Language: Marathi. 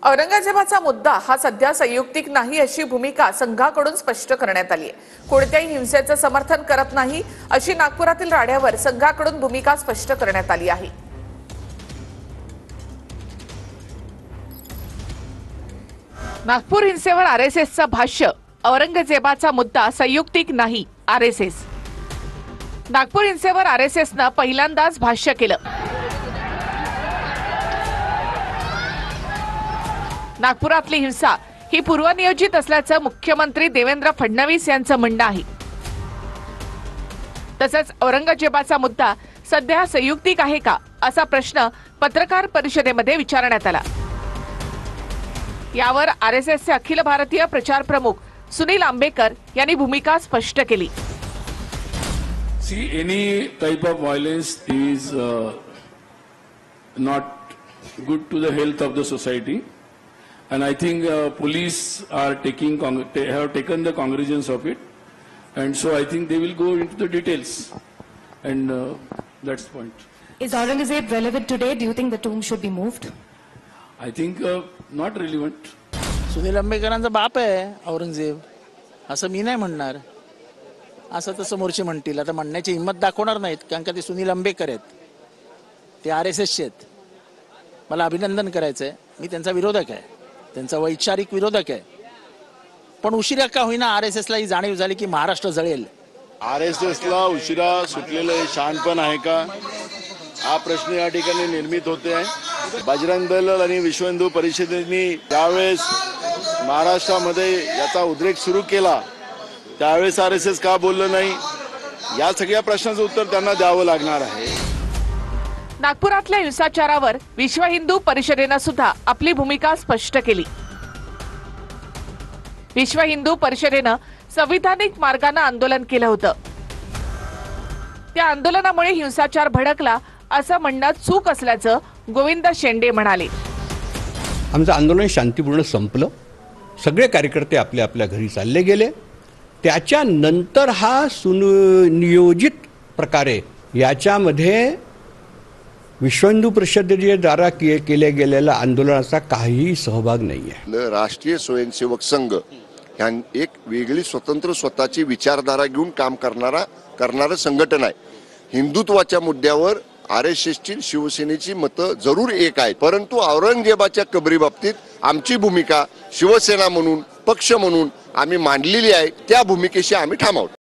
औरंगजेबाचा मुद्दा हा सध्या संयुक्तिक नाही अशी भूमिका संघाकडून स्पष्ट करण्यात आली आहे। कोणत्याही हिंसेचं समर्थन करत नाही अशी नागपुरातील राड्यावर संघाकडून भूमिका स्पष्ट करण्यात आली आहे। नागपूर हिंसेवर आरएसएसचं भाष्य, औरंगजेबाचा मुद्दा संयुक्तिक नाही आरएसएस। नागपूर हिंसेवर आरएसएसनं पहिल्यांदाच भाष्य केलं। नागपुरातली हिंसा ही पूर्वनियोजित असल्याचं मुख्यमंत्री देवेंद्र फडणवीस यांचं म्हणणं आहे। तसंच औरंगजेबाचा मुद्दा सध्या संयुक्तिक आहे का असा प्रश्न पत्रकार परिषदेमध्ये विचारण्यात आला। यावर आरएसएसचे अखिल भारतीय प्रचार प्रमुख सुनील आंबेकर यांनी भूमिका स्पष्ट केली। See, any type of violence is not good to the health of the society, and I think police are have taken the cognizance of it, and so I think they will go into the details, and that's the point. Is Aurangzeb relevant today? Do you think the tomb should be moved? I think not relevant. Sunil आंबेकरांचा बाप आहे औरंगजेब, असं मी नाही म्हणणार। असं तर समोरचे म्हणतील, आता म्हणण्याची हिंमत दाखवणार नाहीत, कारण का ते सुनील आंबेकर आहेत, ते आरएसएसचे आहेत। मला अभिनंदन करायचंय, मी त्यांचा विरोधक आहे, त्यांचा वैचारिक विरोधक आहे, पण उशिरा का होईना आरएसएसला ही जाणीव झाली की महाराष्ट्र जळेल। आरएसएसला उशिरा सुटलेलं शहाणपण आहे का हा प्रश्न या ठिकाणी निर्मित होते आहे। बजरंग दल आणि विश्व हिंदू परिषदेने त्यावेळेस महाराष्ट्रामध्ये याचा उद्रेक सुरू केला, त्यावेळेस आरएसएस का बोललं नाही, या सगळ्या प्रश्नाचं उत्तर त्यांना द्यावं लागणार आहे। नागपुरातल्या हिंसाचारावर विश्व हिंदू परिषदेनं सुद्धा आपली भूमिका स्पष्ट केली। विश्व हिंदू परिषदेनं संविधानिक मार्गाने आंदोलन केलं होतं। त्या आंदोलनामुळे हिंसाचार भडकला असं म्हणणं चूक असल्याचं गोविंद शेंडे म्हणाले। आमचं आंदोलन शांतीपूर्ण संपलं, सगळे कार्यकर्ते आपल्या आपल्या घरी चालले गेले। त्याच्यानंतर हा सुनियोजित प्रकारे याच्यामध्ये विश्व हिंदू परिषदेद्वारा केल्या गेलेल्या आंदोलनाचा काहीही सहभाग नाही आहे। राष्ट्रीय स्वयंसेवक संघ ह्या एक वेगळी स्वतंत्र स्वतःची विचारधारा घेऊन काम करणारं संघटन आहे। हिंदुत्वाच्या मुद्द्यावर आरएसएसची शिवसेनेची मतं जरूर एक आहेत, परंतु औरंगजेबाच्या कबरी बाबतीत आमची भूमिका शिवसेना म्हणून पक्ष म्हणून आम्ही मांडलेली आहे, त्या भूमिकेशी आम्ही ठाम आहोत।